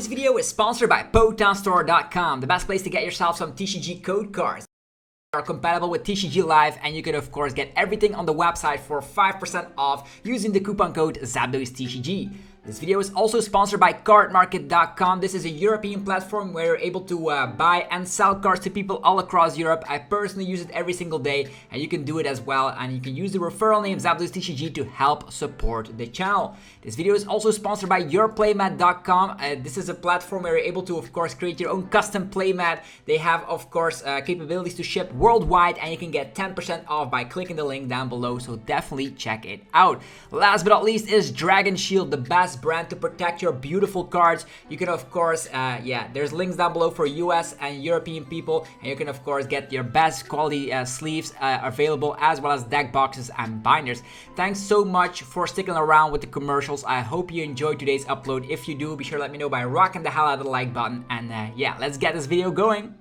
Today's video is sponsored by PokemonStore.com, the best place to get yourself some TCG code cards. Are compatible with TCG Live, and you can of course get everything on the website for 5% off using the coupon code ZapDoesTCG. This video is also sponsored by cardmarket.com. This is a European platform where you're able to buy and sell cards to people all across Europe. I personally use it every single day, and you can do it as well. And you can use the referral name ZapDoesTCG to help support the channel. This video is also sponsored by yourplaymat.com. This is a platform where you're able to of course create your own custom playmat. They have of course capabilities to ship worldwide, and you can get 10% off by clicking the link down below, so definitely check it out. Last but not least is Dragon Shield, the best brand to protect your beautiful cards. You can of course there's links down below for US and European people, and you can of course get your best quality sleeves available, as well as deck boxes and binders. Thanks so much for sticking around with the commercials. I hope you enjoyed today's upload. If you do, be sure to let me know by rocking the hell out of the like button, and let's get this video going.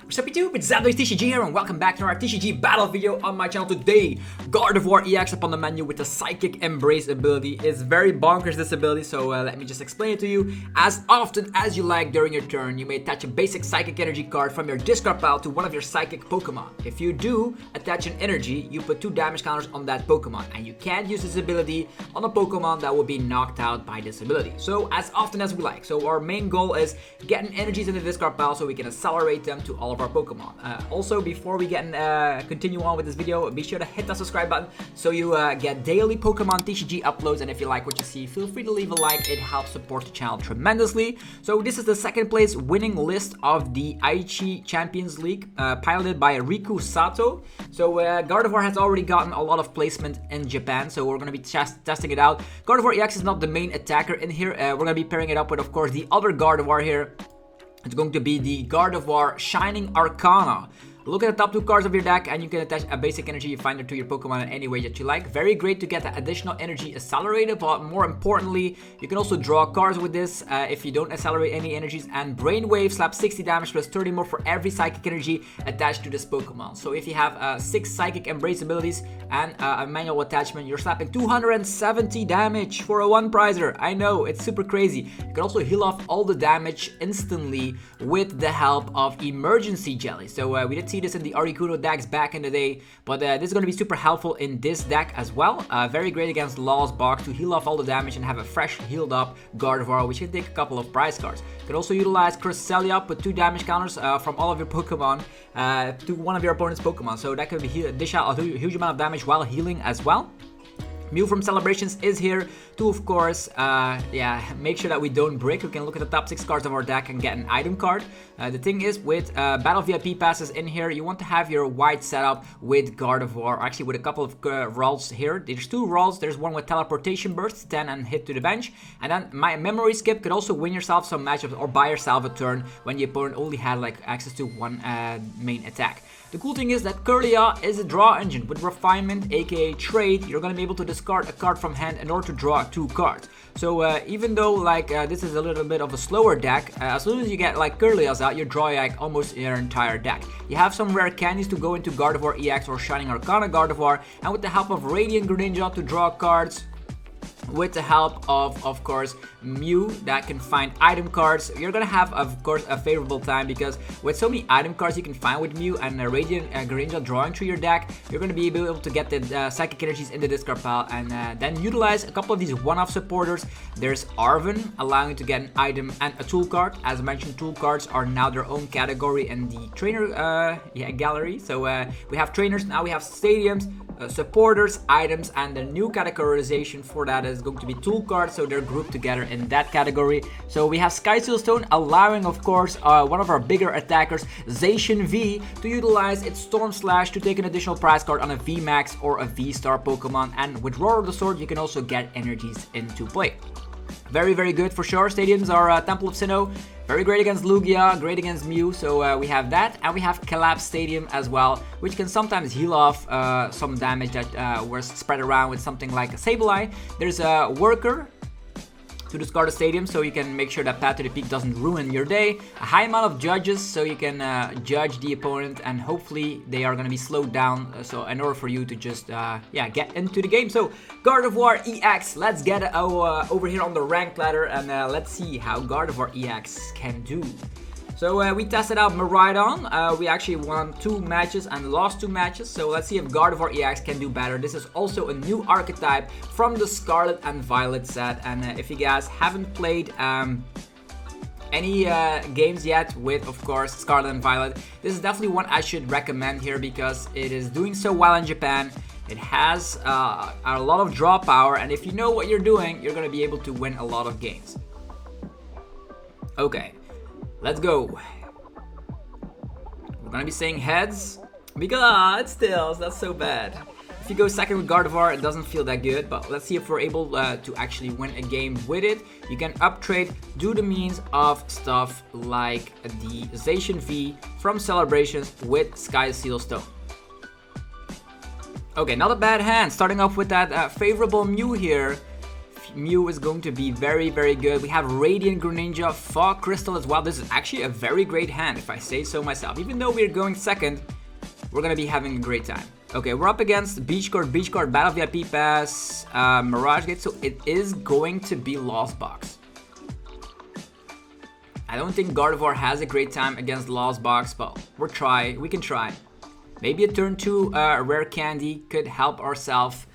Sup YouTube, it's ZapDoesTCG here, and welcome back to our TCG battle video on my channel. Today, Gardevoir EX upon the menu with the Psychic Embrace ability. It's very bonkers, this ability, so let me just explain it to you. As often as you like during your turn, you may attach a basic Psychic Energy card from your discard pile to one of your Psychic Pokemon. If you do attach an energy, you put 2 damage counters on that Pokemon, and you can't use this ability on a Pokemon that will be knocked out by this ability. So as often as we like. So our main goal is getting energies in the discard pile so we can accelerate them to all of our Pokemon. Also, before we continue on with this video, be sure to hit that subscribe button so you get daily Pokemon TCG uploads. And if you like what you see, feel free to leave a like. It helps support the channel tremendously. So this is the second place winning list of the AICHI Champions League, piloted by Riku Sato. So Gardevoir has already gotten a lot of placement in Japan, so we're going to be testing it out. Gardevoir EX is not the main attacker in here. We're going to be pairing it up with, of course, the other Gardevoir here. It's going to be the Gardevoir Shining Arcana. Look at the top 2 cards of your deck, and you can attach a basic energy finder to your Pokemon in any way that you like. Very great to get that additional energy accelerated, but more importantly, you can also draw cards with this if you don't accelerate any energies. And Brainwave slaps 60 damage plus 30 more for every Psychic Energy attached to this Pokemon. So if you have 6 Psychic Embrace abilities and a manual attachment, you're slapping 270 damage for a 1-prizer. I know, it's super crazy. You can also heal off all the damage instantly with the help of Emergency Jelly. So we did see this in the Articuno decks back in the day, but this is going to be super helpful in this deck as well. Very great against Law's box to heal off all the damage and have a fresh healed up Gardevoir, which can take a couple of prize cards. You can also utilize Cresselia, put 2 damage counters from all of your Pokemon to one of your opponent's Pokemon, so that could be dish out a huge amount of damage while healing as well. Mew from Celebrations is here to, of course, make sure that we don't brick. We can look at the top 6 cards of our deck and get an item card. The thing is, with Battle VIP passes in here, you want to have your wide setup with Gardevoir, actually with a couple of Ralts here. There's 2 Ralts. There's one with Teleportation Burst, 10 and hit to the bench. And then my Memory Skip could also win yourself some matchups or buy yourself a turn when the opponent only had like access to one main attack. The cool thing is that Kirlia is a draw engine. With Refinement, aka Trade, you're going to be able to discard a card from hand in order to draw 2 cards. So even though like this is a little bit of a slower deck, as soon as you get like Kirlias out, you draw like almost your entire deck. You have some rare candies to go into Gardevoir EX or Shining Arcana Gardevoir, and with the help of Radiant Greninja to draw cards, with the help of course, Mew that can find item cards, you're gonna have, of course, a favorable time, because with so many item cards you can find with Mew and Radiant Greninja drawing through your deck, you're gonna be able to get the Psychic Energies in the discard pile, and then utilize a couple of these one-off supporters. There's Arven, allowing you to get an item and a tool card. As mentioned, tool cards are now their own category in the trainer gallery. So we have trainers, now we have stadiums, supporters, items, and the new categorization for that is going to be tool cards, so they're grouped together in that category. So we have Sky Seal Stone, allowing, of course, one of our bigger attackers, Zacian V, to utilize its Storm Slash to take an additional prize card on a VMAX or a VSTAR Pokemon. And with Roar of the Sword, you can also get energies into play. Very, very good for sure. Stadiums are Temple of Sinnoh. Very great against Lugia, great against Mew, so we have that. And we have Collapse Stadium as well, which can sometimes heal off some damage that was spread around with something like a Sableye. There's a Worker, to the Scarlet Stadium, so you can make sure that Path to the Peak doesn't ruin your day. A high amount of judges, so you can judge the opponent, and hopefully they are going to be slowed down, so in order for you to just yeah, get into the game. So Gardevoir EX, let's get over here on the rank ladder, and let's see how Gardevoir EX can do. So we tested out Miraidon. We actually won 2 matches and lost 2 matches. So let's see if Gardevoir EX can do better. This is also a new archetype from the Scarlet and Violet set. And if you guys haven't played any games yet with, of course, Scarlet and Violet, this is definitely one I should recommend here because it is doing so well in Japan. It has a lot of draw power, and if you know what you're doing, you're going to be able to win a lot of games. Okay. Let's go. We're gonna be saying heads because it's tails. That's so bad. If you go second with Gardevoir, it doesn't feel that good, but let's see if we're able to actually win a game with it. You can uptrade due to means of stuff like the Zacian V from Celebrations with Sky Seal Stone. Okay, not a bad hand. Starting off with that favorable Mew here. Mew is going to be very, very good. We have Radiant Greninja, Fog Crystal as well. This is actually a very great hand, if I say so myself. Even though we're going second, we're going to be having a great time. Okay, we're up against Beach Card, Battle VIP Pass, Mirage Gate, so it is going to be Lost Box. I don't think Gardevoir has a great time against Lost Box, but we can try. Maybe a turn 2 Rare Candy could help ourselves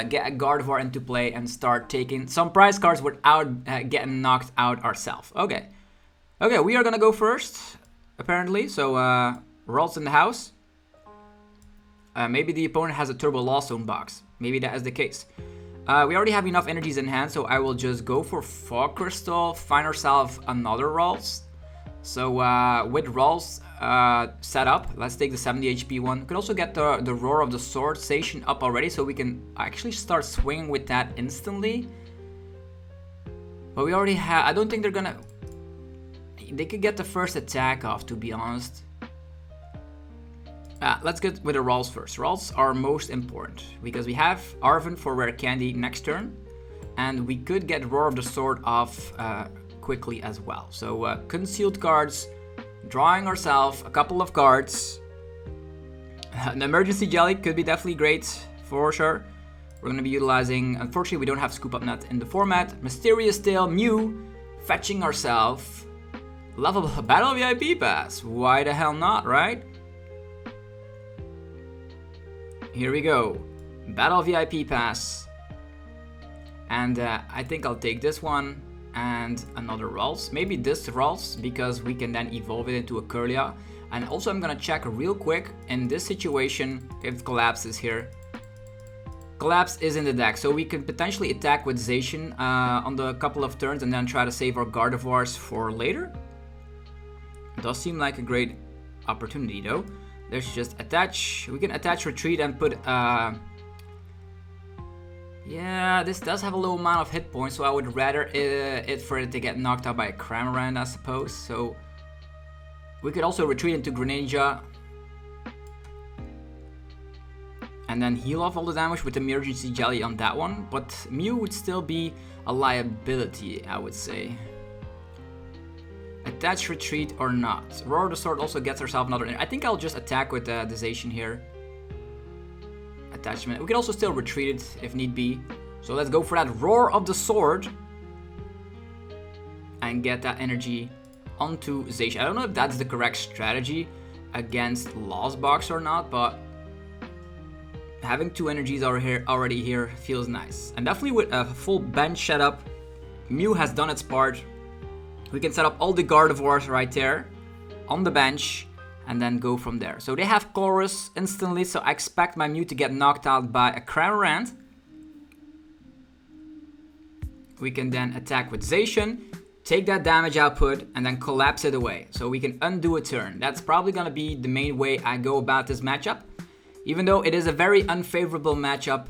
get a Gardevoir into play and start taking some prize cards without getting knocked out ourselves. Okay, we are gonna go first, apparently. So Ralts in the house. Maybe the opponent has a Turbo Lost Zone box. Maybe that is the case. We already have enough energies in hand, so I will just go for Fog Crystal, find ourselves another Ralts. So with Ralts set up, let's take the 70 HP one. We could also get the Roar of the Sword Zacian up already, so we can actually start swinging with that instantly. But we already have, I don't think they're gonna, they could get the first attack off, to be honest. Let's get with the Ralts first. Ralts are most important because we have Arven for Rare Candy next turn, and we could get Roar of the Sword off quickly as well. So concealed cards, drawing ourselves a couple of cards. An emergency jelly could be definitely great for sure. We're going to be utilizing, unfortunately we don't have Scoop Up Net in the format. Mysterious Tail, Mew, fetching ourselves level Battle VIP Pass. Why the hell not, right? Here we go. Battle VIP Pass. And I think I'll take this one and another Ralts. Maybe this Ralts because we can then evolve it into a Kirlia. And also I'm gonna check real quick in this situation if Collapse is here. Collapse is in the deck, so we can potentially attack with Zacian on the couple of turns and then try to save our Gardevoirs for later. It does seem like a great opportunity though. Let's just attach. We can attach Retreat and put yeah, this does have a low amount of hit points, so I would rather it for it to get knocked out by a Cramorant, I suppose. So we could also retreat into Greninja and then heal off all the damage with emergency jelly on that one. But Mew would still be a liability, I would say. Attach Retreat or not. Roar of the Sword also gets herself another. I think I'll just attack with the Zacian here. Attachment. We can also still retreat it if need be. So let's go for that Roar of the Sword and get that energy onto Zacian. I don't know if that's the correct strategy against Lost Box or not, but having 2 energies already here feels nice. And definitely with a full bench setup, Mew has done its part. We can set up all the Gardevoirs right there on the bench and then go from there. So they have Chorus instantly, so I expect my Mew to get knocked out by a Cramorant. We can then attack with Zacian, take that damage output, and then collapse it away. So we can undo a turn. That's probably gonna be the main way I go about this matchup. Even though it is a very unfavorable matchup,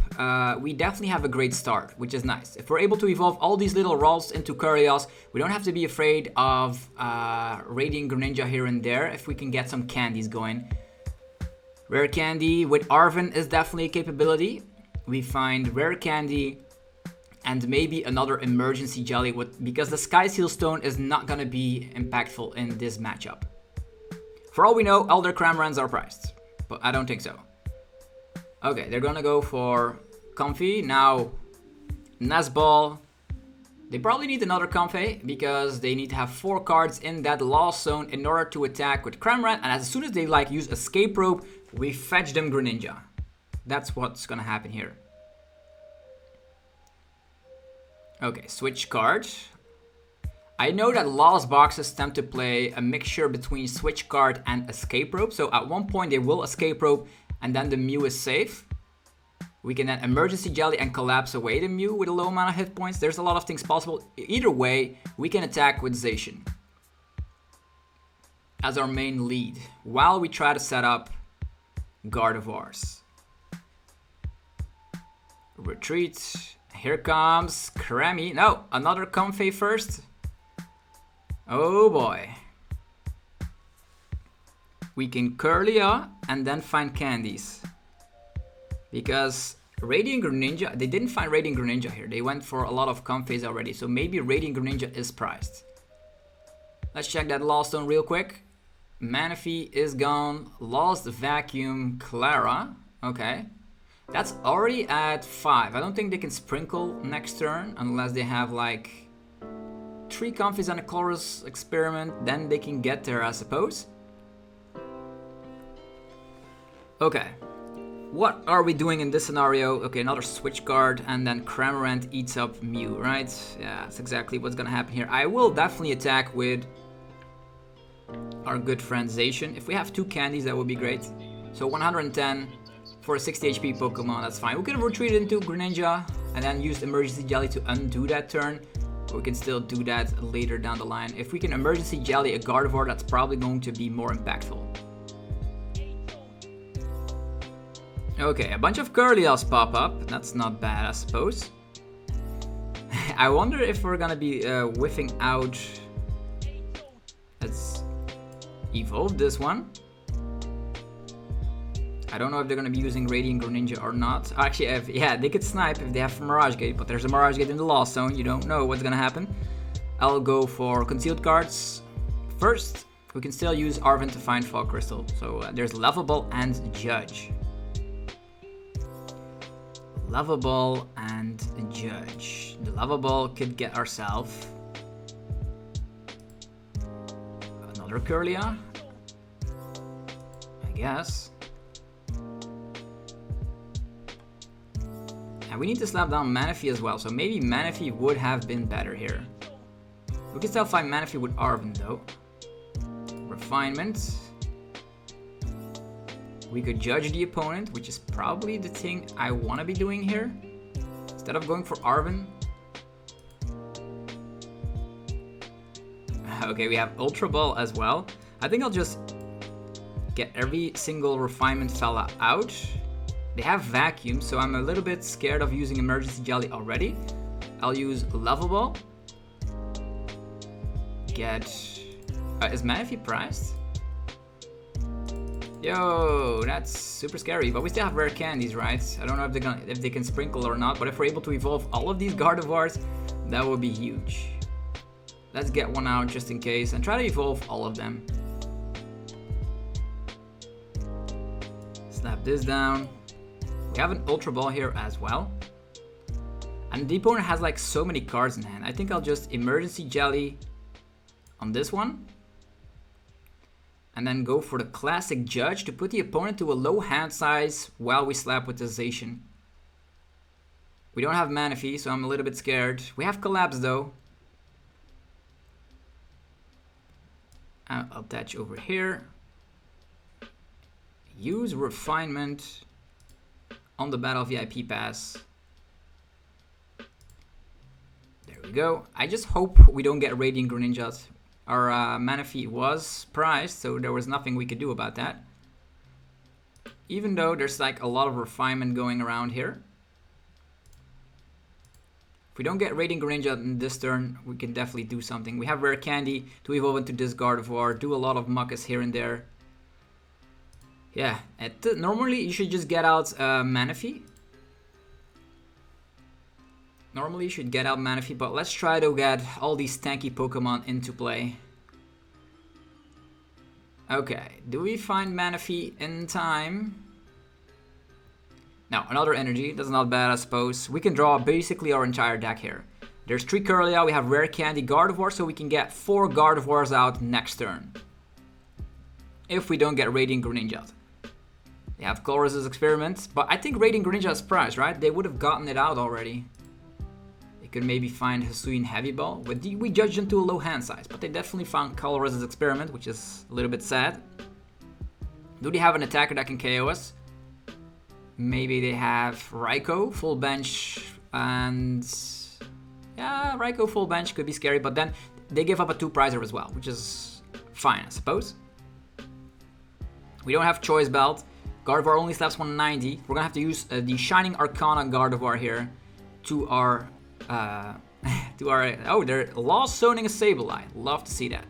we definitely have a great start, which is nice. If we're able to evolve all these little Ralts into Kirlias, we don't have to be afraid of Radiant Greninja here and there if we can get some candies going. Rare Candy with Arven is definitely a capability. We find Rare Candy and maybe another emergency jelly because the Sky Seal Stone is not gonna be impactful in this matchup. For all we know, Elder Cramorants are priced, but I don't think so. Okay, they're gonna go for Comfey. Now, Nesball. They probably need another Comfey because they need to have 4 cards in that Lost Zone in order to attack with Cramorant. And as soon as they like use Escape Rope, we fetch them Greninja. That's what's gonna happen here. Okay, switch card. I know that Lost boxes tend to play a mixture between switch card and Escape Rope. So at one point they will Escape Rope and then the Mew is safe. We can then Emergency Jelly and collapse away the Mew with a low amount of hit points. There's a lot of things possible. Either way, we can attack with Zacian as our main lead while we try to set up Gardevoirs. Retreat. Here comes Cremmy. No, another Comfey first. Oh boy. We can Kirlia and then find candies. Because Radiant Greninja, they didn't find Radiant Greninja here. They went for a lot of Comfeys already. So maybe Radiant Greninja is priced. Let's check that Lost Stone real quick. Manaphy is gone. Lost Vacuum Clara. Okay. That's already at 5. I don't think they can sprinkle next turn unless they have like 3 Comfeys and a Chorus Experiment. Then they can get there, I suppose. Okay. What are we doing in this scenario? Okay, another switch card and then Cramorant eats up Mew, right? Yeah, that's exactly what's gonna happen here. I will definitely attack with our good friend Zacian. If we have 2 candies, that would be great. So 110 for a 60 HP Pokemon, that's fine. We could have retreated into Greninja and then used Emergency Jelly to undo that turn. But we can still do that later down the line. If we can Emergency Jelly a Gardevoir, that's probably going to be more impactful. Okay, a bunch of Kirlias pop up. That's not bad, I suppose. I wonder if we're gonna be whiffing out. Let's evolve this one. I don't know if they're gonna be using Radiant Greninja or not. Actually, yeah, they could snipe if they have Mirage Gate, but there's a Mirage Gate in the Lost Zone. You don't know what's gonna happen. I'll go for concealed cards. First, we can still use Arven to find Fog Crystal. So there's Lovable and Judge. Lovable and Judge. The Lovable could get ourselves another Kirlia, I guess. And we need to slap down Manaphy as well, so maybe Manaphy would have been better here. We can still find Manaphy with Arven though. Refinement. We could judge the opponent, which is probably the thing I want to be doing here. Instead of going for Arven. Okay, we have Ultra Ball as well. I think I'll just get every single refinement fella out. They have Vacuum, so I'm a little bit scared of using Emergency Jelly already. I'll use Level Ball. Get... is Manaphy priced? Yo, that's super scary, but we still have rare candies, right? I don't know if they can sprinkle or not, but if we're able to evolve all of these Gardevoirs, that would be huge. Let's get one out just in case and try to evolve all of them. Slap this down. We have an Ultra Ball here as well. And the opponent has like so many cards in hand. I think I'll just Emergency Jelly on this one. And then go for the classic Judge to put the opponent to a low hand size while we slap with the Zacian. We don't have Manaphy, so I'm a little bit scared. We have Collapse though. I'll attach over here. Use Refinement on the Battle VIP pass. There we go. I just hope we don't get Radiant Greninjas. Our Manaphy was priced, so there was nothing we could do about that. Even though there's like a lot of refinement going around here. If we don't get Radiant Greninja in this turn, we can definitely do something. We have Rare Candy to evolve into this Gardevoir, do a lot of Muckus here and there. Yeah, normally you should just get out Manaphy. Normally you should get out Manaphy, but let's try to get all these tanky Pokemon into play. Okay, do we find Manaphy in time? No, another energy. That's not bad, I suppose. We can draw basically our entire deck here. There's 3 Kirlia, we have Rare Candy Gardevoir, so we can get 4 Gardevoirs out next turn. If we don't get Radiant Greninja. They have Colress's Experiment, but I think Radiant Greninja is priced, right? They would have gotten it out already. They could maybe find Hisuian Heavy Ball. We judged them to a low hand size, but they definitely found Colress's Experiment, which is a little bit sad. Do they have an attacker that can KO us? Maybe they have Raikou, full bench, and yeah, Raikou full bench could be scary, but then they give up a 2-prizer as well, which is fine, I suppose. We don't have Choice Belt. Gardevoir only slaps 190. We're gonna have to use the Shining Arcana Gardevoir here to our, oh, they're Lost Zoning a Sableye. Love to see that.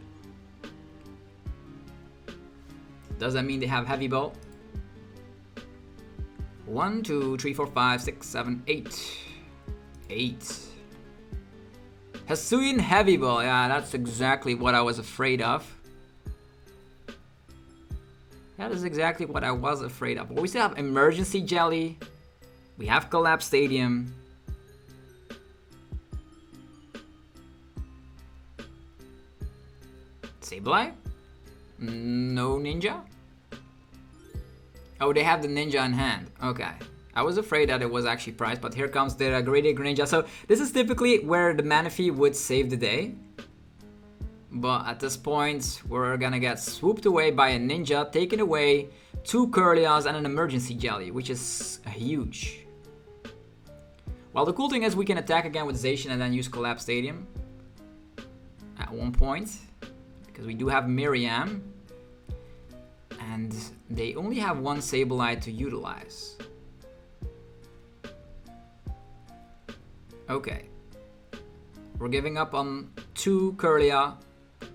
Does that mean they have Heavy Ball? 1, 2, 3, 4, 5, 6, 7, 8. 8. Hisuian Heavy Ball. Yeah, that's exactly what I was afraid of. That is exactly what I was afraid of. But we still have Emergency Jelly. We have Collapse Stadium. Sableye? No Ninja? Oh, they have the Ninja in hand. Okay. I was afraid that it was actually priced, but here comes the Radiant Greninja. So this is typically where the Manaphy would save the day. But at this point, we're gonna get swooped away by a Ninja, taking away 2 Kirlias and an Emergency Jelly, which is huge. Well, the cool thing is we can attack again with Zacian and then use Collapse Stadium at one point, because we do have Miriam. And they only have 1 Sableye to utilize. Okay. We're giving up on 2 Kirlia.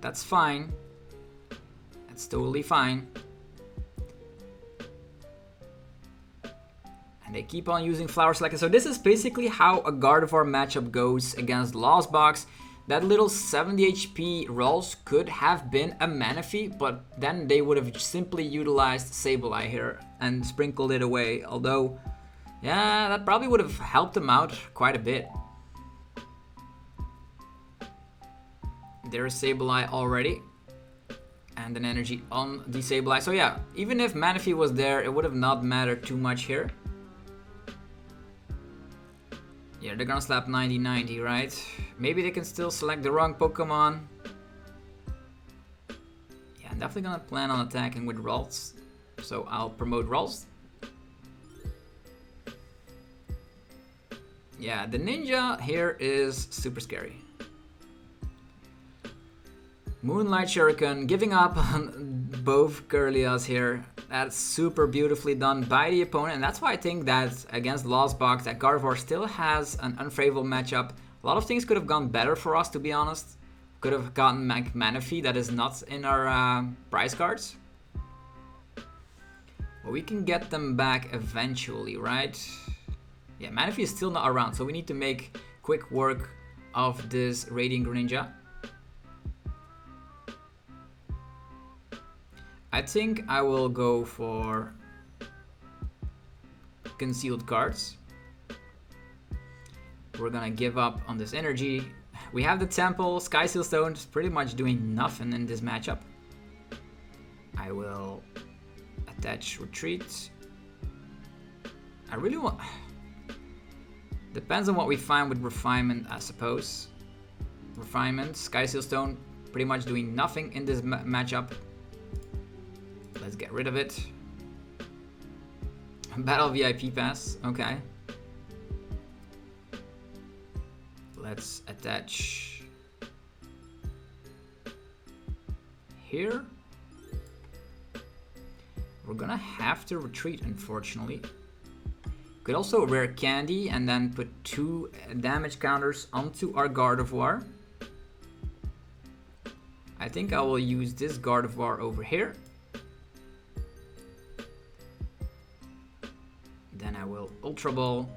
That's fine. That's totally fine. And they keep on using Flower Select. So this is basically how a Gardevoir matchup goes against Lost Box. That little 70 HP Ralts could have been a Manaphy, but then they would have simply utilized Sableye here and sprinkled it away. Although, yeah, that probably would have helped them out quite a bit. There's Sableye already. And an energy on the Sableye. So yeah, even if Manaphy was there, it would have not mattered too much here. Yeah, they're gonna slap 90-90, right? Maybe they can still select the wrong Pokemon. Yeah, I'm definitely gonna plan on attacking with Ralts. So I'll promote Ralts. Yeah, the Ninja here is super scary. Moonlight Shuriken, giving up on both Kirlias here. That's super beautifully done by the opponent, and that's why I think that against Lost Box, that Gardevoir still has an unfavorable matchup. A lot of things could have gone better for us, to be honest. Could have gotten Manaphy, that is not in our prize cards. But we can get them back eventually, right? Yeah, Manaphy is still not around, so we need to make quick work of this Radiant Greninja. I think I will go for concealed cards. We're gonna give up on this energy. We have the Temple, Sky Seal Stone, just pretty much doing nothing in this matchup. I will attach Retreat. I really want... Depends on what we find with Refinement, I suppose. Refinement, Sky Seal Stone, pretty much doing nothing in this matchup. Let's get rid of it. Battle VIP Pass, okay. Let's attach here. We're gonna have to retreat, unfortunately. Could also Rare Candy and then put 2 damage counters onto our Gardevoir. I think I will use this Gardevoir over here. Then I will Ultra Ball.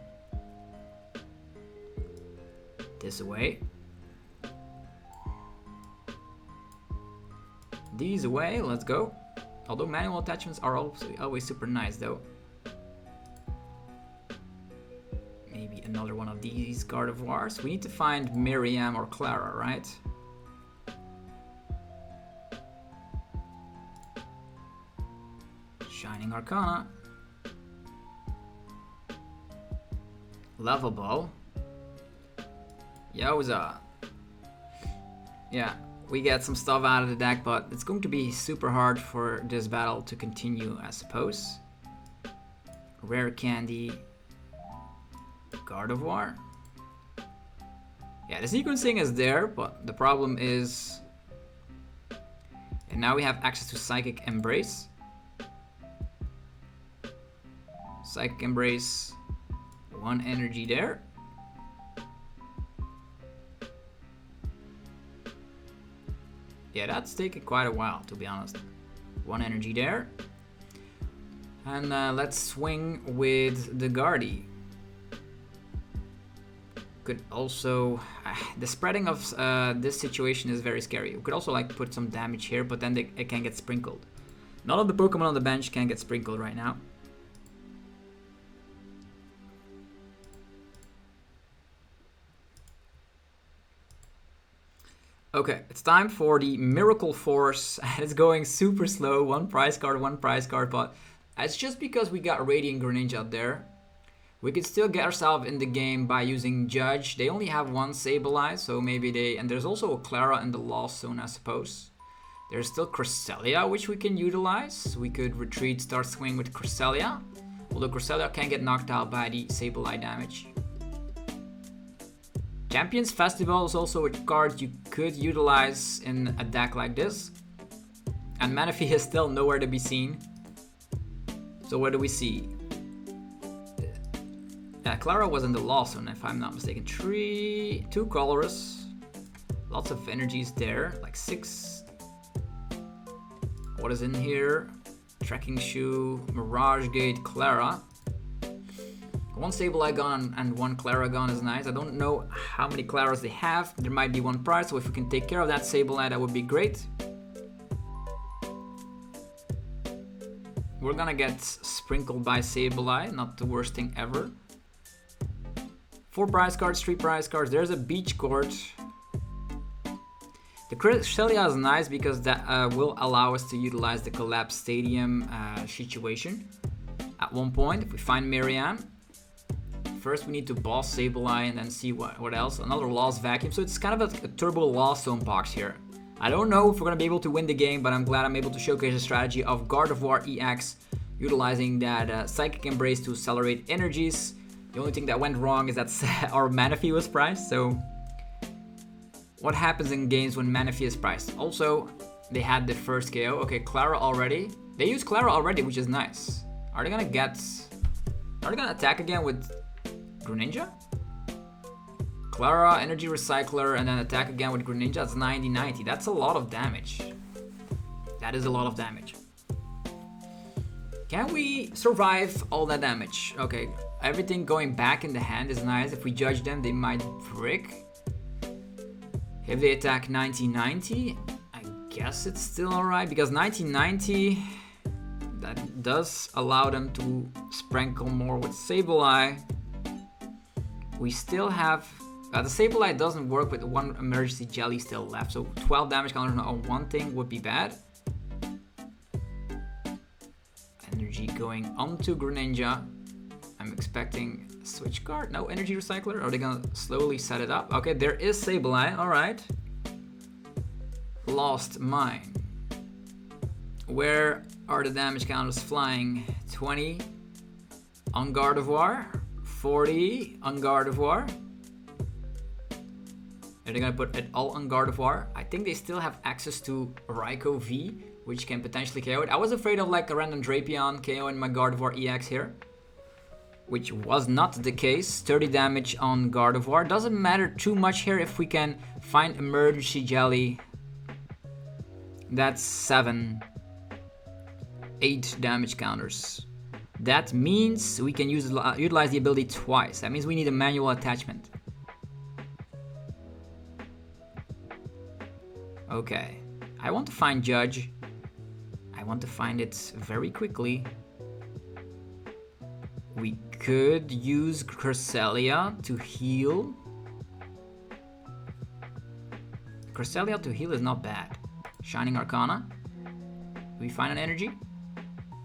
this away. These away, let's go. Although manual attachments are also always super nice though. Maybe another one of these Gardevoirs. We need to find Miriam or Clara, right? Shining Arcana. Level Ball. Yowza. Yeah, we get some stuff out of the deck, but it's going to be super hard for this battle to continue, I suppose. Rare Candy. Gardevoir. Yeah, the sequencing is there, but the problem is... And now we have access to Psychic Embrace. Psychic Embrace. 1 energy there. Yeah, that's taken quite a while, to be honest. 1 energy there. And let's swing with the Guardi. Could also... the spreading of this situation is very scary. We could also like put some damage here, but then it can get sprinkled. None of the Pokemon on the bench can get sprinkled right now. Okay, it's time for the Miracle Force. It's going super slow. 1 prize card, but it's just because we got Radiant Greninja out there. We could still get ourselves in the game by using Judge. They only have 1 Sableye, so maybe they... And there's also a Clara in the Lost Zone, I suppose. There's still Cresselia, which we can utilize. We could retreat, start swing with Cresselia. Although Cresselia can get knocked out by the Sableye damage. Champions Festival is also a card you could utilize in a deck like this. And Manaphy is still nowhere to be seen. So what do we see? Yeah, Clara was in the Lost Zone, if I'm not mistaken. 2 colors. Lots of energies there, like 6. What is in here? Trekking Shoe, Mirage Gate, Clara. 1 Sableye gun and 1 Clara gun is nice. I don't know how many Claras they have. There might be 1 prize, so if we can take care of that Sableye, that would be great. We're gonna get sprinkled by Sableye, not the worst thing ever. 4 prize cards, 3 prize cards. There's a Beach Court. The Cresselia is nice because that will allow us to utilize the collapsed stadium situation. At one point, if we find Miriam. First we need to boss Sableye and then see what else. Another Lost Vacuum, so it's kind of a turbo Lost Zone box here. I don't know if we're going to be able to win the game, but I'm glad I'm able to showcase the strategy of Gardevoir EX, utilizing that Psychic Embrace to accelerate energies. The only thing that went wrong is that our Manaphy was priced, so... What happens in games when Manaphy is priced? Also, they had the first KO. Okay, Clara already. They use Clara already, which is nice. Are they going to attack again with Greninja? Clara, Energy Recycler, and then attack again with Greninja. That's 90-90. That's a lot of damage. That is a lot of damage. Can we survive all that damage? Okay, everything going back in the hand is nice. If we judge them, they might brick. If they attack 90-90, I guess it's still alright, because 90-90, that does allow them to sprinkle more with Sableye. We still have... the Sableye doesn't work with 1 emergency jelly still left, so 12 damage counters on 1 thing would be bad. Energy going onto Greninja. I'm expecting a switch card. No Energy Recycler. Are they gonna slowly set it up? Okay, there is Sableye. Alright. Lost Mine. Where are the damage counters flying? 20 on Gardevoir. 40 on Gardevoir. Are they gonna put it all on Gardevoir? I think they still have access to Raikou V, which can potentially KO it. I was afraid of like a random Drapion KO in my Gardevoir EX here, which was not the case. 30 damage on Gardevoir. Doesn't matter too much here if we can find Emergency Jelly. That's 7, 8 damage counters. That means we can utilize the ability twice. That means we need a manual attachment. Okay. I want to find Judge. I want to find it very quickly. We could use Cresselia to heal. Cresselia to heal is not bad. Shining Arcana. Do we find an energy?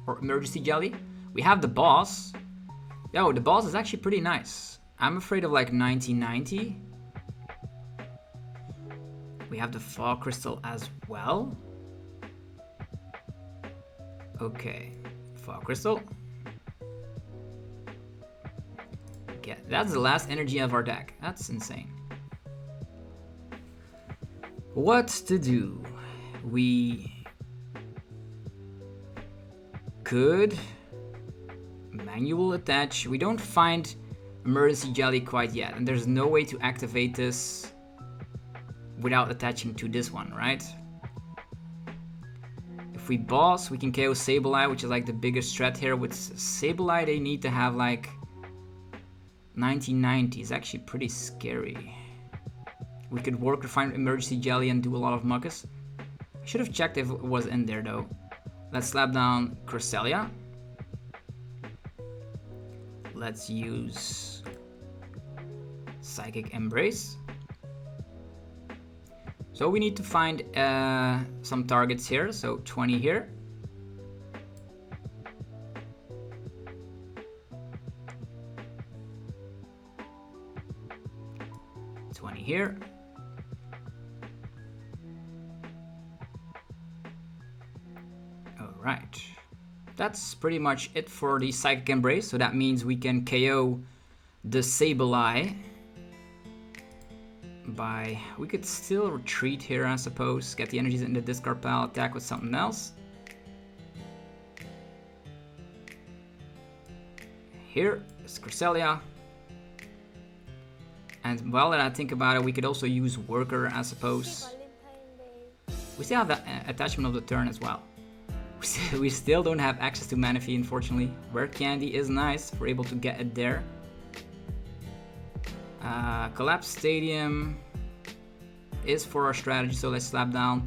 Or emergency jelly? We have the boss. Yo, the boss is actually pretty nice. I'm afraid of like 1990. We have the Fog Crystal as well. Okay, Fog Crystal. Okay, that's the last energy of our deck. That's insane. What to do? We could manual attach. We don't find emergency jelly quite yet, and there's no way to activate this without attaching to this one, right? If we boss, we can KO Sableye, which is like the biggest threat here. With Sableye, they need to have like 1990. It's actually pretty scary. We could work to find emergency jelly and do a lot of muckus. I should have checked if it was in there though. Let's slap down Cresselia. Let's use Psychic Embrace. So we need to find some targets here. So 20 here. 20 here. Alright. That's pretty much it for the Psychic Embrace. So that means we can KO the Sableye. We could still retreat here, I suppose. Get the energies in the discard pile, attack with something else. Here is Cresselia. And while I think about it, we could also use Worker, I suppose. We still have the attachment of the turn as well. We still don't have access to Manaphy, unfortunately. Rare Candy is nice if we're able to get it there. Collapse Stadium is for our strategy, so let's slap down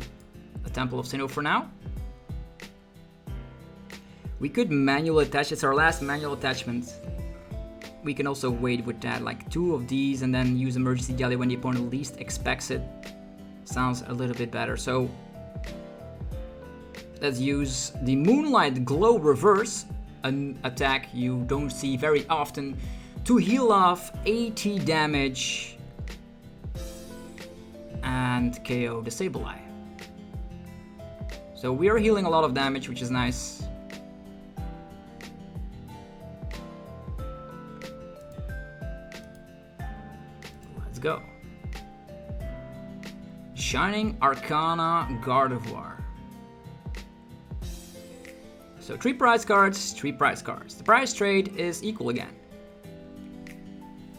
a Temple of Sinnoh for now. We could manual attach, it's our last manual attachment. We can also wait with that, like 2 of these, and then use Emergency Jelly when the opponent least expects it. Sounds a little bit better. So let's use the Moonlight Glow Reverse, an attack you don't see very often, to heal off 80 damage and KO the Sableye. So we are healing a lot of damage, which is nice. Let's go. Shining Arcana Gardevoir. So 3 prize cards, 3 prize cards. The prize trade is equal again.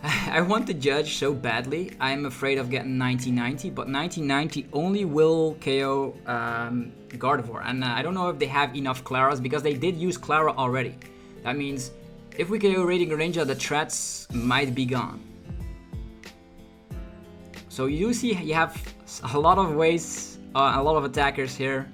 I want to Judge so badly. I'm afraid of getting 1990, but 1990 only will KO Gardevoir. And I don't know if they have enough Claras, because they did use Clara already. That means if we KO Radiant Greninja, the threats might be gone. So you see you have a lot of ways, a lot of attackers here.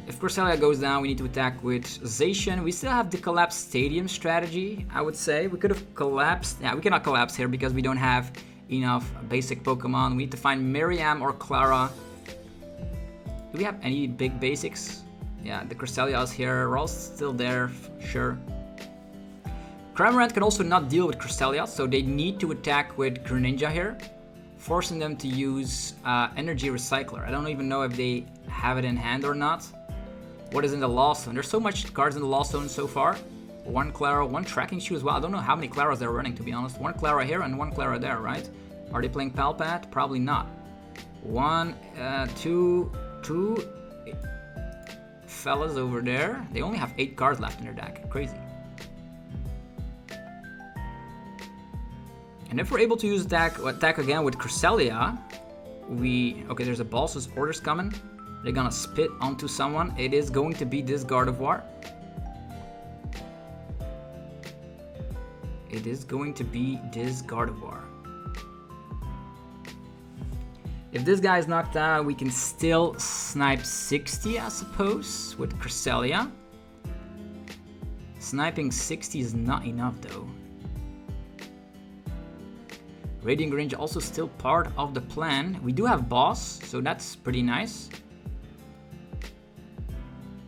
If Cresselia goes down, we need to attack with Zacian. We still have the Collapse Stadium strategy, I would say. We could have collapsed. Yeah, we cannot collapse here because we don't have enough basic Pokemon. We need to find Miriam or Clara. Do we have any big basics? Yeah, the Cresselia is here. Ralts still there, sure. Cramorant can also not deal with Cresselia, so they need to attack with Greninja here, forcing them to use Energy Recycler. I don't even know if they have it in hand or not. What is in the Lost Zone? There's so much cards in the Lost Zone so far. 1 Clara, 1 Tracking Shoe as well. I don't know how many Claras they're running, to be honest. 1 Clara here and 1 Clara there, right? Are they playing Palpat? Probably not. 1, 2 fellas over there. They only have 8 cards left in their deck. Crazy. And if we're able to use attack again with Cresselia, okay, there's a Boss's Orders coming. They're gonna spit onto someone. It is going to be this Gardevoir. It is going to be this Gardevoir. If this guy is knocked out, we can still snipe 60, I suppose, with Cresselia. Sniping 60 is not enough, though. Radiant Greninja also still part of the plan. We do have boss, so that's pretty nice.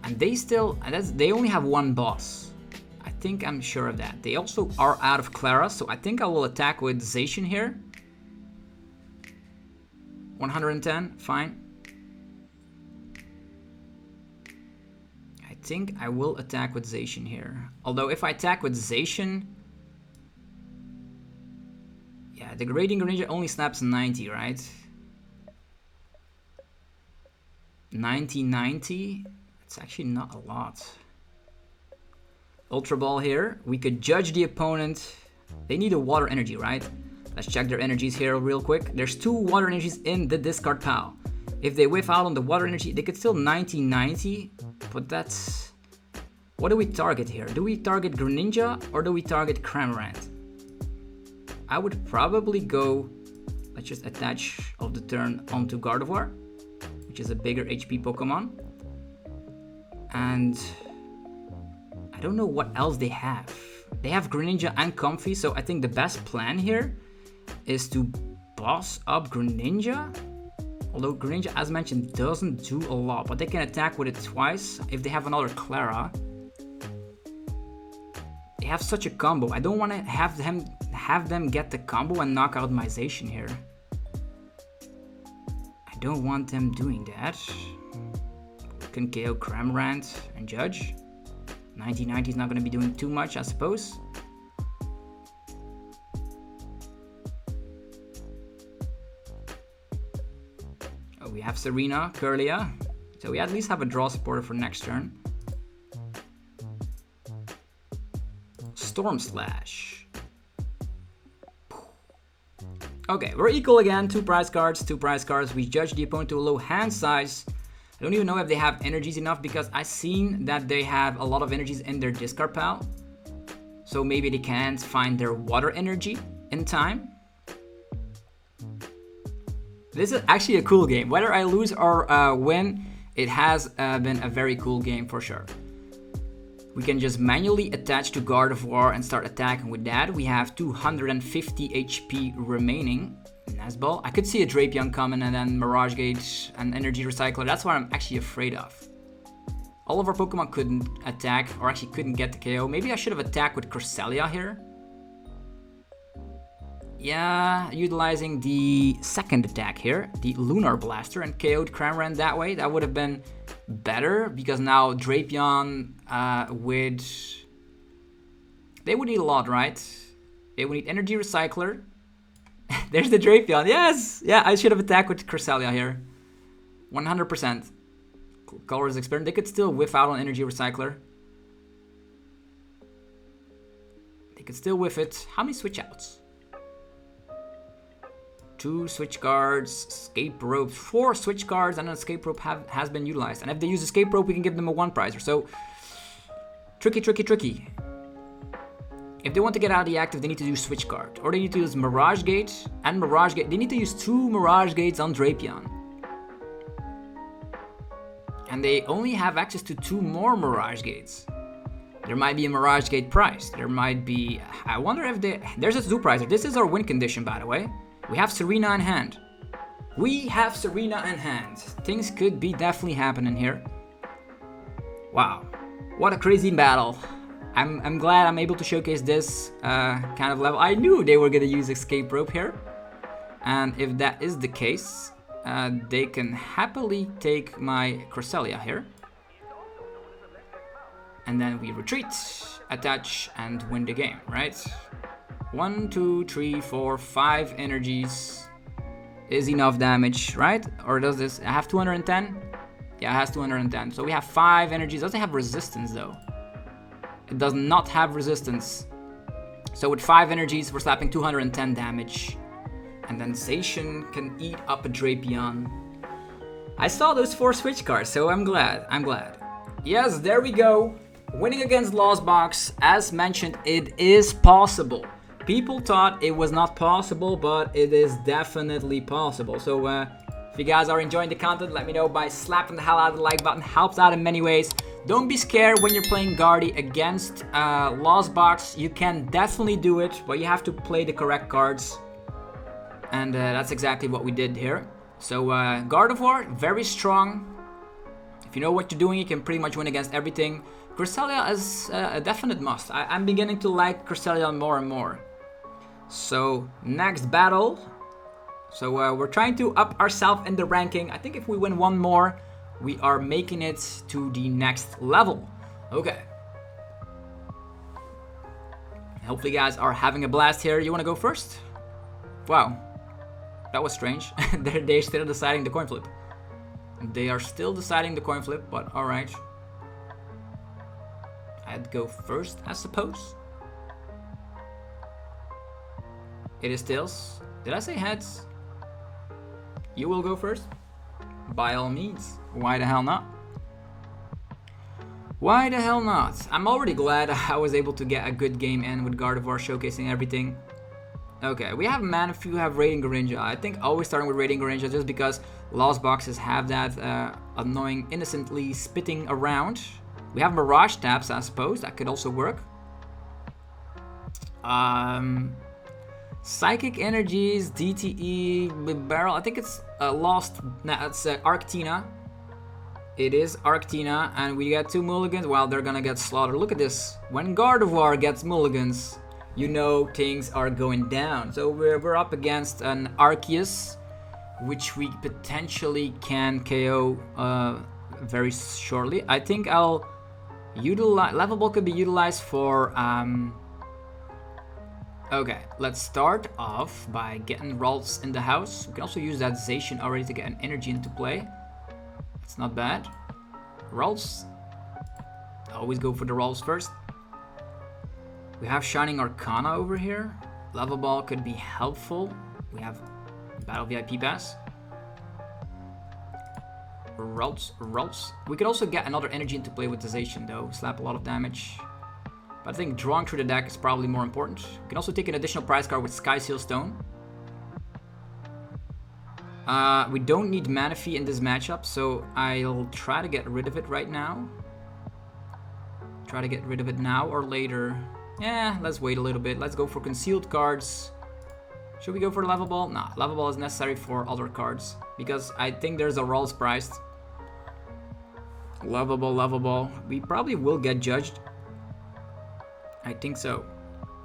And they only have one boss. I think I'm sure of that. They also are out of Clara, so I think I will attack with Zacian here. 110, fine. I think I will attack with Zacian here. Although if I attack with Zacian... Yeah, the Radiant Greninja only snaps 90, right? 90. It's actually not a lot. Ultra Ball here. We could judge the opponent. They need a water energy, right? Let's check their energies here real quick. There's 2 water energies in the discard pile. If they whiff out on the water energy, they could still 90. But that's... What do we target here? Do we target Greninja or do we target Cramorant? I would probably go... Let's just attach of the turn onto Gardevoir, which is a bigger HP Pokemon. And... I don't know what else they have. They have Greninja and Comfey, so I think the best plan here is to boss up Greninja. Although Greninja, as mentioned, doesn't do a lot, but they can attack with it twice if they have another Clara. They have such a combo. I don't want to have them get the combo and knock out my Zacian here. I don't want them doing that. We can KO Cramorant and Judge. 90 is not going to be doing too much, I suppose. Oh, we have Serena, Kirlia. So we at least have a draw supporter for next turn. Storm Slash. Okay, we're equal again. 2 prize cards. We judge the opponent to a low hand size. I don't even know if they have energies enough because I've seen that they have a lot of energies in their discard pile. So maybe they can't find their water energy in time. This is actually a cool game. Whether I lose or win, it has been a very cool game for sure. We can just manually attach to Gardevoir and start attacking with that. We have 250 HP remaining. Nazball. I could see a Drapion coming and then Mirage Gate and Energy Recycler. That's what I'm actually afraid of. All of our Pokemon couldn't attack, or actually couldn't get the KO. Maybe I should have attacked with Cresselia here. Yeah, utilizing the second attack here, the Lunar Blaster, and KO'd Cramorant that way. That would have been better, because now Drapion would... They would need a lot, right? They would need Energy Recycler. There's the Drapion, yes! Yeah, I should have attacked with Cresselia here. 100%. Color's Experiment. They could still whiff out on Energy Recycler. They could still whiff it. How many switch outs? 2 switch cards, Escape Rope, 4 switch cards, and an Escape Rope has been utilized. And if they use Escape Rope, we can give them a 1-prizer. So, tricky. If they want to get out of the active, they need to use Switch Card. Or they need to use Mirage Gate and Mirage Gate. They need to use 2 Mirage Gates on Drapion. And they only have access to 2 more Mirage Gates. There might be a Mirage Gate price. There might be... I wonder if there's a Zoo Prizer. This is our win condition, by the way. We have Serena in hand. Things could be definitely happening here. Wow. What a crazy battle. I'm glad I'm able to showcase this kind of level. I knew they were going to use Escape Rope here. And if that is the case, they can happily take my Cresselia here. And then we retreat, attach, and win the game, right? 1, 2, 3, 4, 5 energies is enough damage, right? Or does this have 210? Yeah, it has 210. So we have 5 energies. Doesn't have resistance though. It does not have resistance. So with 5 energies, we're slapping 210 damage. And then Zacian can eat up a Drapion. I saw those 4 switch cards, so I'm glad. Yes, there we go. Winning against Lost Box. As mentioned, it is possible. People thought it was not possible, but it is definitely possible. So If you guys are enjoying the content, let me know by slapping the hell out of the like button. Helps out in many ways. Don't be scared when you're playing Guardy against Lost Box. You can definitely do it, but you have to play the correct cards. And that's exactly what we did here. So Gardevoir, very strong. If you know what you're doing, you can pretty much win against everything. Cresselia is a definite must. I'm beginning to like Cresselia more and more. So next battle. So we're trying to up ourselves in the ranking. I think if we win one more, we are making it to the next level. Okay. Hopefully you guys are having a blast here. You want to go first? Wow. That was strange. They're still deciding the coin flip. They are still deciding the coin flip, but alright. I'd go first, I suppose. It is tails. Did I say heads? You will go first? By all means. Why the hell not? Why the hell not? I'm already glad I was able to get a good game in with Gardevoir showcasing everything. Okay, we have Manaphy, we have Radiant Greninja. I think always starting with Radiant Greninja just because Lost Boxes have that annoying innocently spitting around. We have Mirage Taps, I suppose. That could also work. Psychic Energies, DTE, Barrel. I think it's Lost. Nah, it's Arcana. It is Arcana, and we get 2 mulligans. Well, they're gonna get slaughtered. Look at this. When Gardevoir gets mulligans, you know things are going down. So we're up against an Arceus, which we potentially can KO very shortly. I think I'll utilize. Level Ball could be utilized for. Okay, let's start off by getting Ralts in the house. We can also use that Zacian already to get an energy into play. It's not bad. Ralts. Always go for the Ralts first. We have Shining Arcana over here. Level Ball could be helpful. We have Battle VIP Pass. Ralts. We could also get another energy into play with the Zacian though. Slap a lot of damage. But I think drawing through the deck is probably more important. We can also take an additional prize card with Sky Seal Stone. We don't need Manaphy in this matchup, so I'll try to get rid of it right now. Try to get rid of it now or later. Yeah, let's wait a little bit. Let's go for concealed cards. Should we go for the Level Ball? Nah, Level Ball is necessary for other cards. Because I think there's a Ralts priced. Level Ball. We probably will get judged. I think so.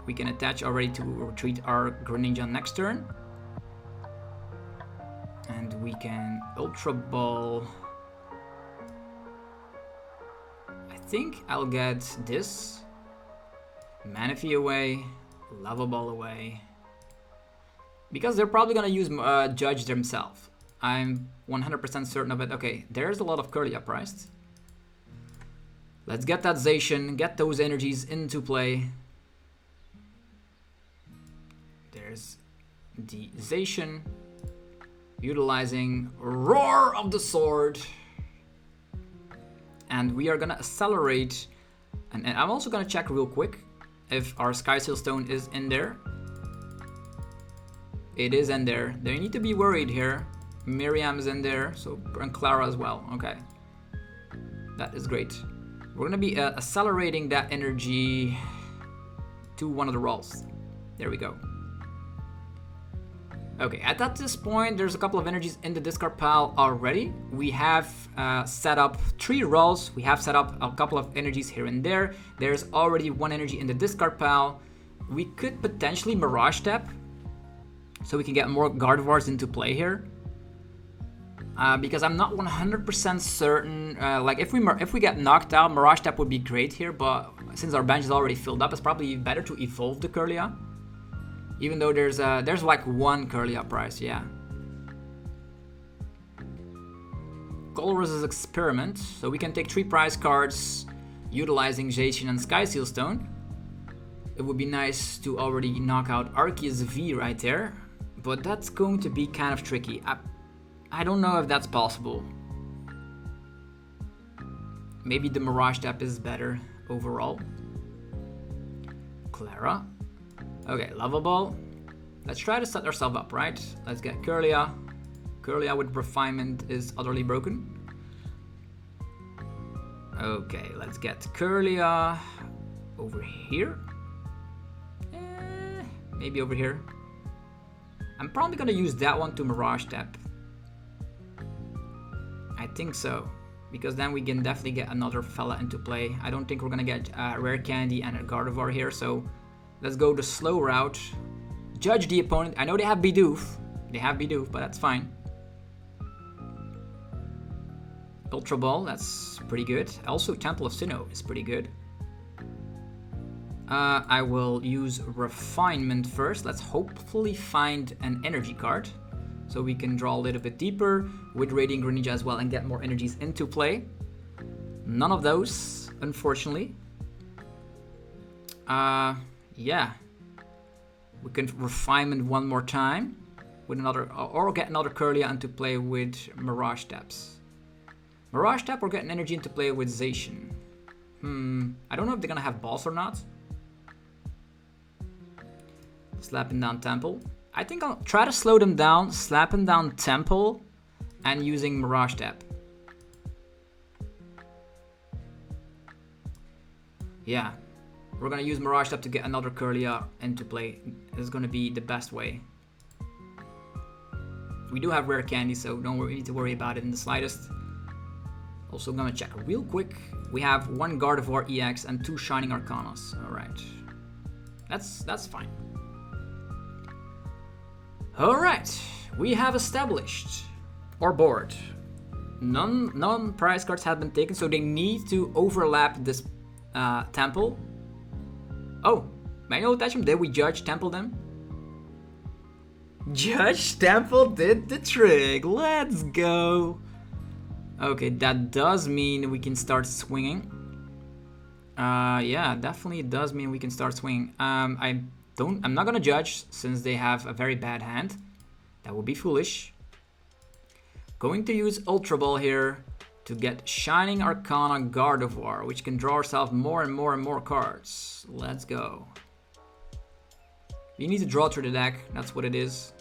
We can attach already to retreat our Greninja next turn. And we can Ultra Ball. I think I'll get this. Manaphy away. Level Ball away. Because they're probably gonna use Judge themselves. I'm 100% certain of it. Okay, there's a lot of Kirlia priced. Let's get that Zacian, get those energies into play. There's the Zacian, utilizing Roar of the Sword. And we are gonna accelerate. And I'm also gonna check real quick if our Sky Seal Stone is in there. It is in there. They need to be worried here. Miriam is in there, so and Clara as well. Okay, that is great. We're gonna be accelerating that energy to one of the Ralts. There we go. Okay, at this point, there's a couple of energies in the discard pile already. We have set up 3 Ralts. We have set up a couple of energies here and there. There's already 1 energy in the discard pile. We could potentially Mirage Tap, so we can get more Gardevoirs into play here. Because I'm not 100% certain. Like if we get knocked out, Mirage Tap would be great here. But since our bench is already filled up, it's probably better to evolve the Kirlia. Even though there's like 1 Kirlia prize, yeah. Colorless Experiment. So we can take 3 prize cards, utilizing Zacian and Sky Seal Stone. It would be nice to already knock out Arceus V right there, but that's going to be kind of tricky. I don't know if that's possible. Maybe the Mirage Tap is better overall. Clara. Okay, Level Ball. Let's try to set ourselves up, right? Let's get Kirlia. Kirlia with Refinement is utterly broken. Okay, let's get Kirlia over here. Maybe over here. I'm probably gonna use that one to Mirage Step. I think so, because then we can definitely get another fella into play. I don't think we're gonna get Rare Candy and a Gardevoir here, so let's go the slow route. Judge the opponent. I know they have Bidoof. They have Bidoof, but that's fine. Ultra Ball, that's pretty good. Also, Temple of Sinnoh is pretty good. I will use Refinement first. Let's hopefully find an energy card, so we can draw a little bit deeper with Radiant Greninja as well and get more energies into play. None of those, unfortunately. Yeah. We can Refinement one more time with another, or get another Kirlia into play with Mirage Steps. Mirage Step or get an energy into play with Zacian. I don't know if they're gonna have balls or not. Slapping down Temple. I think I'll try to slow them down, slapping down Temple, and using Mirage Step. Yeah, we're gonna use Mirage Step to get another Kirlia into play. This is gonna be the best way. We do have Rare Candy, so don't need to worry about it in the slightest. Also, I'm gonna check real quick. We have 1 Gardevoir EX and 2 Shining Arcanas. All right, that's fine. All right, we have established our board. None prize cards have been taken, so they need to overlap this Temple. Oh, manual attachment. Did we Judge Temple them? Judge Temple did the trick. Let's go. Okay, that does mean we can start swinging. Yeah, definitely does mean we can start swinging. I'm not gonna judge since they have a very bad hand. That would be foolish. Going to use Ultra Ball here to get Shining Arcana Gardevoir, which can draw ourselves more and more cards. Let's go. You need to draw through the deck, that's what it is.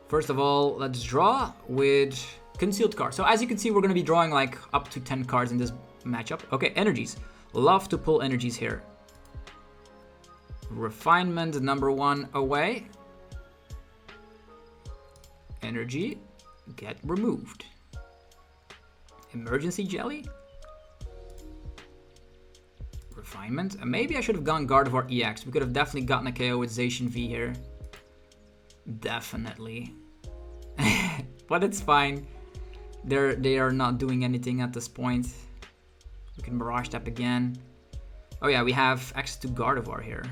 First of all, let's draw with Concealed Card. So as you can see, we're gonna be drawing like up to 10 cards in this matchup. Okay, energies. Love to pull energies here. Refinement number 1 away. Energy, get removed. Emergency Jelly. Refinement. Maybe I should have gone Gardevoir EX. We could have definitely gotten a KO with Zacian V here. Definitely. But it's fine. They are not doing anything at this point. We can Mirage Step again. Oh yeah, we have access to Gardevoir here.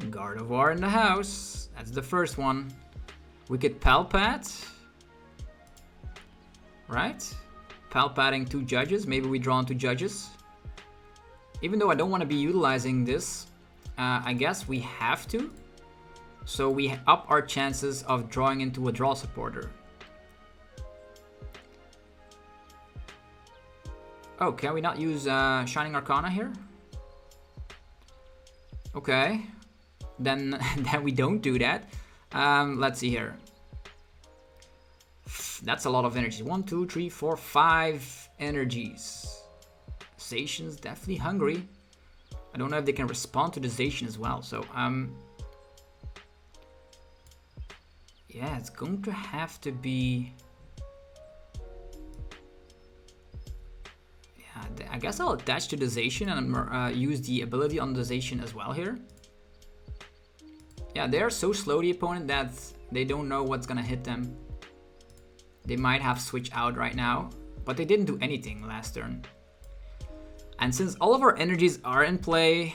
Gardevoir in the house. That's the first one. We could Palpat. Right? Palpatting 2 judges. Maybe we draw on 2 judges. Even though I don't want to be utilizing this, I guess we have to. So we up our chances of drawing into a draw supporter. Oh, can we not use Shining Arcana here? Okay. Then we don't do that. Let's see here. That's a lot of energies. 1, 2, 3, 4, 5 energies. Zacian's definitely hungry. I don't know if they can respond to the Zacian as well. So, yeah, it's going to have to be... Yeah, I guess I'll attach to the Zacian and use the ability on the Zacian as well here. Yeah, they're so slow, the opponent, that they don't know what's gonna hit them. They might have switched out right now, but they didn't do anything last turn. And since all of our energies are in play,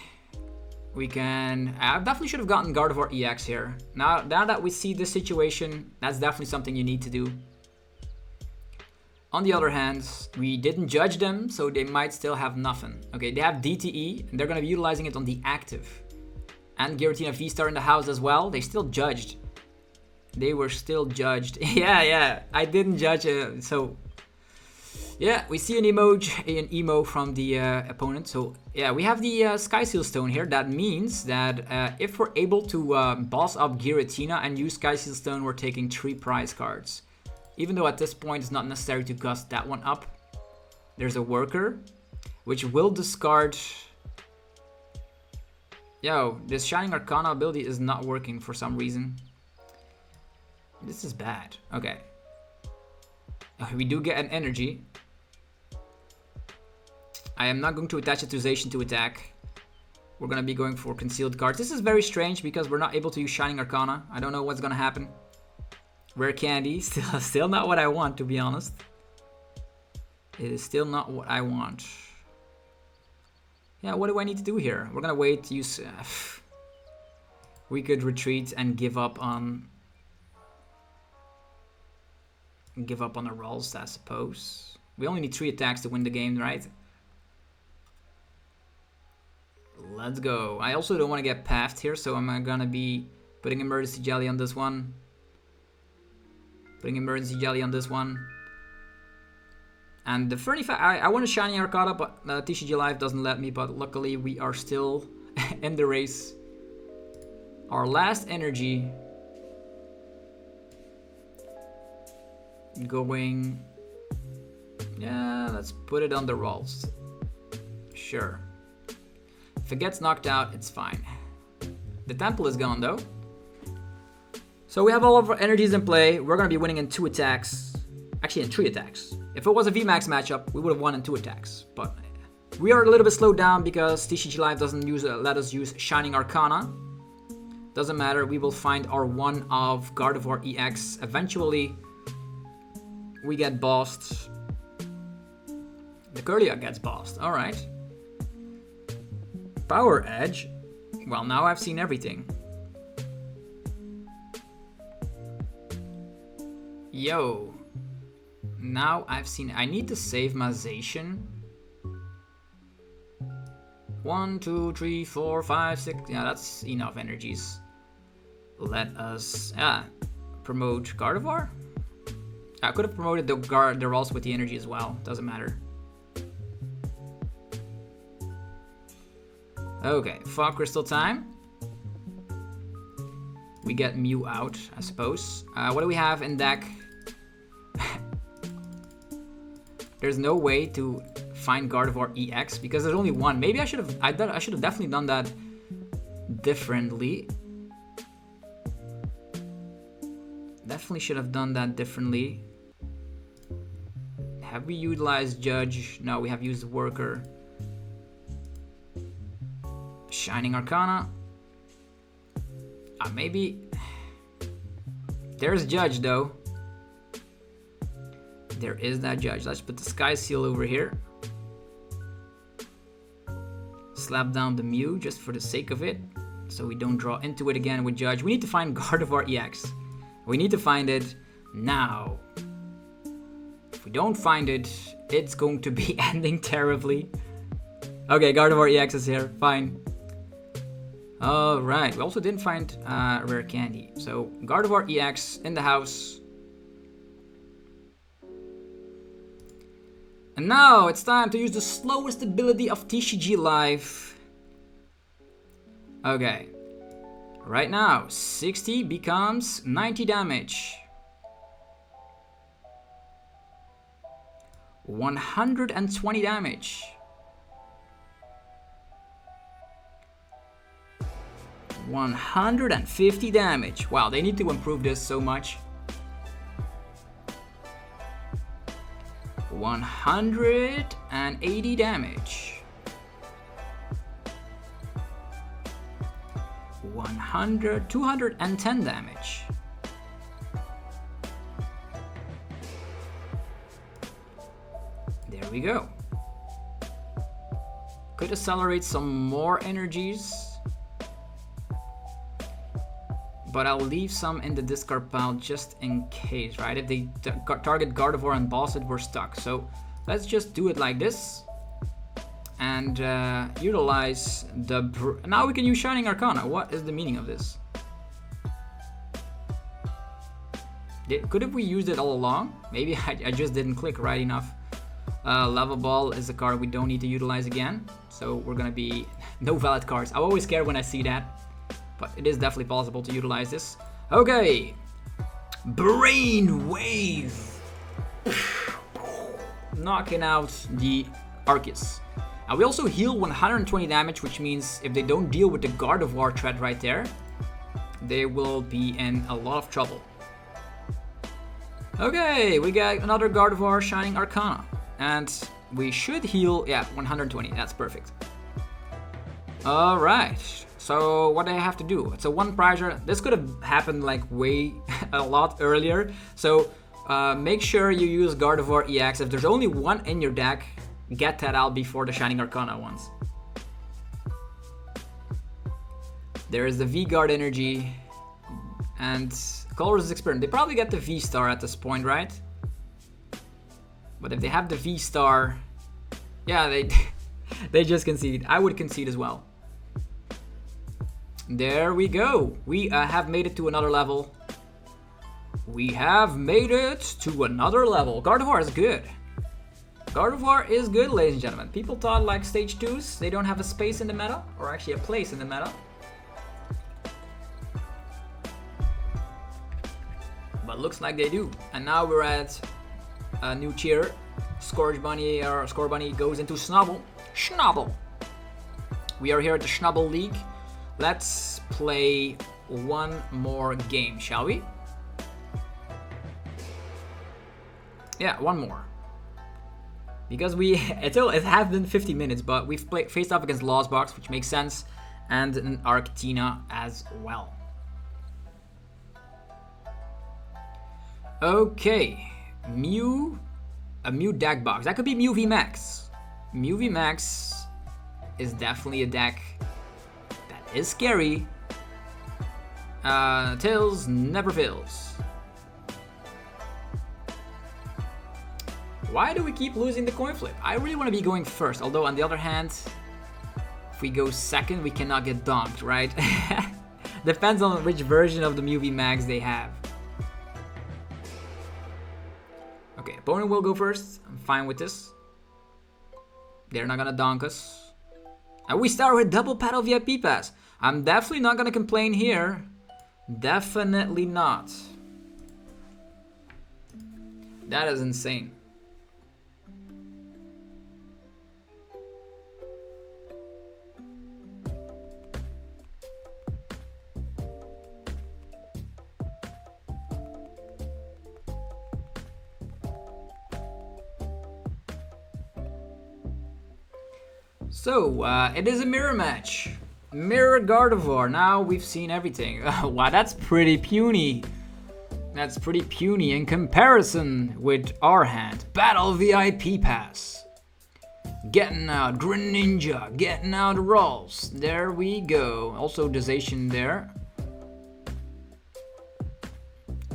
we can... I definitely should have gotten Gardevoir EX here. Now that we see this situation, that's definitely something you need to do. On the other hand, we didn't judge them, so they might still have nothing. Okay, they have DTE, and they're gonna be utilizing it on the active. And Giratina VSTAR in the house as well. They still judged. They were still judged. Yeah, I didn't judge. So Yeah, we see an emo from the opponent. So yeah, we have the Sky Seal Stone here. That means that if we're able to boss up Giratina and use Sky Seal Stone, we're taking 3 prize cards. Even though at this point it's not necessary to gust that one up. There's a worker, which will discard... Yo, this Shining Arcana ability is not working for some reason. This is bad. Okay. We do get an energy. I am not going to attach it to Zacian to attack. We're going to be going for concealed cards. This is very strange because we're not able to use Shining Arcana. I don't know what's going to happen. Rare Candy. Still not what I want, to be honest. It is still not what I want. Yeah, what do I need to do here? We're going to wait. Use... we could retreat and give up on... Give up on the Ralts, I suppose. We only need 3 attacks to win the game, right? Let's go. I also don't want to get paffed here, so I'm gonna be putting Emergency Jelly on this one. Putting Emergency Jelly on this one. And the funny fact, I want a Shiny Arcana, but TCG Live doesn't let me, but luckily we are still in the race. Our last energy... Going... Yeah, let's put it on the Ralts. Sure. If it gets knocked out, it's fine. The temple is gone though. So we have all of our energies in play. We're going to be winning in 2 attacks. Actually in 3 attacks. If it was a VMAX matchup, we would have won in 2 attacks. But we are a little bit slowed down because TCG Live doesn't let us use Shining Arcana. Doesn't matter, we will find our one of Gardevoir EX. Eventually, we get bossed. The Kirlia gets bossed, alright. Power Edge. Well, now I've seen everything. Yo. Now I've seen... I need to save my Zacian. 1, 2, 3, 4, 5, 6... Yeah, that's enough energies. Let us... promote Gardevoir? I could have promoted the Ralts with the energy as well. Doesn't matter. Okay, Fog Crystal time. We get Mew out, I suppose. What do we have in deck? There's no way to find Gardevoir EX because there's only one. Maybe I should have. I should have definitely done that differently. Definitely should have done that differently. Have we utilized Judge? No, we have used Worker. Shining Arcana. Maybe. There's Judge though. There is that Judge. Let's put the Sky Seal over here. Slap down the Mew just for the sake of it. So we don't draw into it again with Judge. We need to find Gardevoir EX. We need to find it now. If we don't find it, it's going to be ending terribly. Okay, Gardevoir EX is here. Fine. Alright, we also didn't find Rare Candy. So, Gardevoir EX in the house. And now it's time to use the slowest ability of TCG Live. Okay. Right now, 60 becomes 90 damage. 120 damage. 150 damage. Wow, they need to improve this so much. 180 damage. 210 damage. There we go. Could accelerate some more energies. But I'll leave some in the discard pile just in case, right? If they target Gardevoir and boss it, we're stuck. So let's just do it like this. And utilize the... Now we can use Shining Arcana. What is the meaning of this? Could have we used it all along? Maybe I just didn't click right enough. Lava Ball is a card we don't need to utilize again. So we're gonna be no valid cards. I'm always scared when I see that. But it is definitely possible to utilize this. Okay. Brainwave. Knocking out the Arceus. We also heal 120 damage, which means if they don't deal with the Gardevoir threat right there, they will be in a lot of trouble. Okay, we got another Gardevoir Shining Arcana. And we should heal, yeah, 120. That's perfect. Alright, so what do I have to do? It's a one prizer. This could have happened like way a lot earlier. So make sure you use Gardevoir EX. If there's only one in your deck, get that out before the Shining Arcana ones. There is the V-Guard energy and Colorless Experiment. They probably get the VSTAR at this point, right? But if they have the VSTAR, yeah, they just concede. I would concede as well. There we go. We have made it to another level. We have made it to another level. Gardevoir is good. Gardevoir is good, ladies and gentlemen. People thought like stage 2s, they don't have a space in the meta, or actually a place in the meta. But looks like they do. And now we're at a new tier. Scourge Bunny or Score Bunny goes into Snubble. Schnubble. We are here at the Schnubble League. Let's play one more game, shall we? Yeah, one more. Because it has been 50 minutes, but we've faced off against Lost Box, which makes sense, and an Arcana as well. Okay, a Mew deck box. That could be Mew V Max. Mew V Max is definitely a deck that is scary. Tails never fails. Why do we keep losing the coin flip? I really want to be going first, although on the other hand, if we go second, we cannot get donked, right? Depends on which version of the Mew V Max they have. Okay, opponent will go first. I'm fine with this. They're not gonna donk us. And we start with double paddle VIP pass. I'm definitely not gonna complain here. Definitely not. That is insane. So, it is a mirror match. Mirror Gardevoir. Now we've seen everything. Wow, that's pretty puny. That's pretty puny in comparison with our hand. Battle VIP pass. Getting out Greninja. Getting out Ralts. There we go. Also the Zacian there.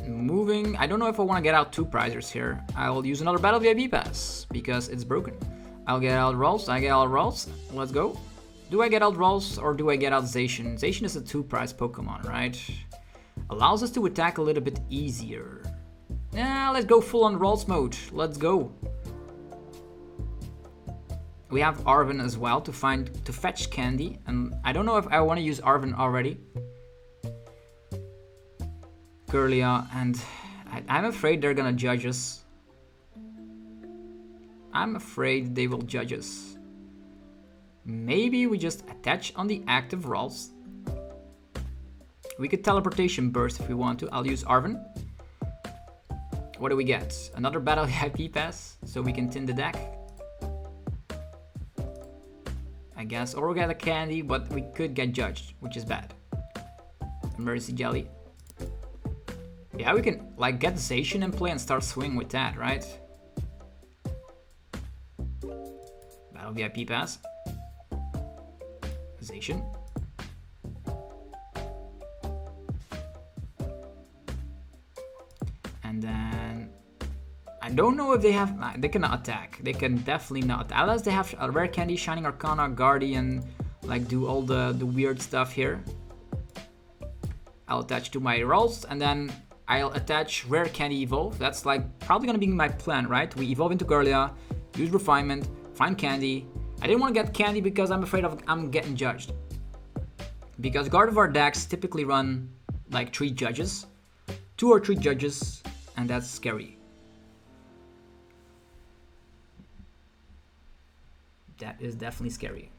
Moving. I don't know if I want to get out two prizers here. I'll use another Battle VIP pass because it's broken. I'll get out Ralts, I get out Ralts, let's go. Do I get out Ralts or do I get out Zacian? Zacian is a 2-prize Pokemon, right? Allows us to attack a little bit easier. Yeah, let's go full on Ralts mode, let's go. We have Arven as well to fetch candy, and I don't know if I want to use Arven already. Kirlia, and I'm afraid they're gonna judge us. I'm afraid they will judge us. Maybe we just attach on the active Ralts. We could teleportation burst if we want to. I'll use Arven. What do we get? Another Battle VIP pass, so we can tin the deck. I guess, or we get a candy, but we could get judged, which is bad. Emergency Jelly. Yeah, we can like get Zacian in play and start swinging with that, right? Battle VIP pass. Zacian. And then I don't know if they have. They cannot attack. They can definitely not, unless they have a rare candy, Shining Arcana, Guardian, like do all the weird stuff here. I'll attach to my Ralts, and then I'll attach rare candy evolve. That's like probably gonna be my plan, right? We evolve into Kirlia, use Refinement, find Candy. I didn't want to get Candy because I'm afraid I'm getting judged. Because Gardevoir decks typically run like 3 judges, 2 or 3 judges, and that's scary. That is definitely scary.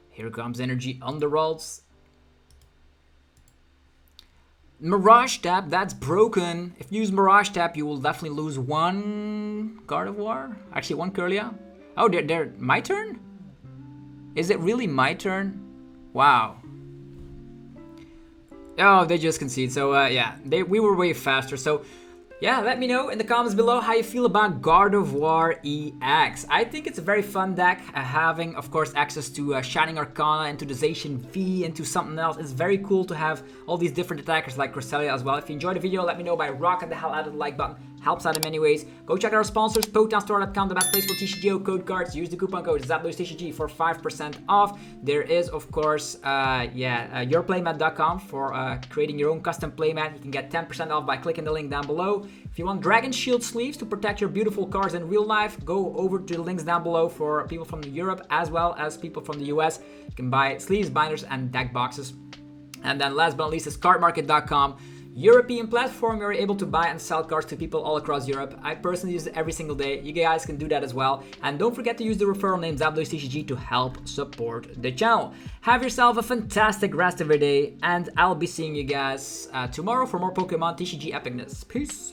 Here comes energy on the Ralts. Mirage Tap, that's broken. If you use Mirage Tap, you will definitely lose 1 Gardevoir. Actually, 1 Kirlia. Oh, they're my turn? Is it really my turn? Wow. Oh, they just concede. So, yeah, we were way faster. So, yeah, let me know in the comments below how you feel about Gardevoir EX. I think it's a very fun deck, having, of course, access to Shining Arcana, into the Zacian V, into something else. It's very cool to have all these different attackers like Cresselia as well. If you enjoyed the video, let me know by rocking the hell out of the like button. Helps out in many ways. Go check out our sponsors, PokemonStore.com, the best place for TCG code cards. Use the coupon code ZapLosTCG for 5% off. There is, of course, yourplaymat.com for creating your own custom playmat. You can get 10% off by clicking the link down below. If you want Dragon Shield sleeves to protect your beautiful cards in real life, go over to the links down below for people from Europe as well as people from the US. You can buy sleeves, binders, and deck boxes. And then last but not least is cardmarket.com. European platform where you're able to buy and sell cards to people all across Europe. I personally use it every single day. You guys can do that as well. And don't forget to use the referral name ZapLosTCG to help support the channel. Have yourself a fantastic rest of your day, and I'll be seeing you guys tomorrow for more Pokemon TCG epicness. Peace.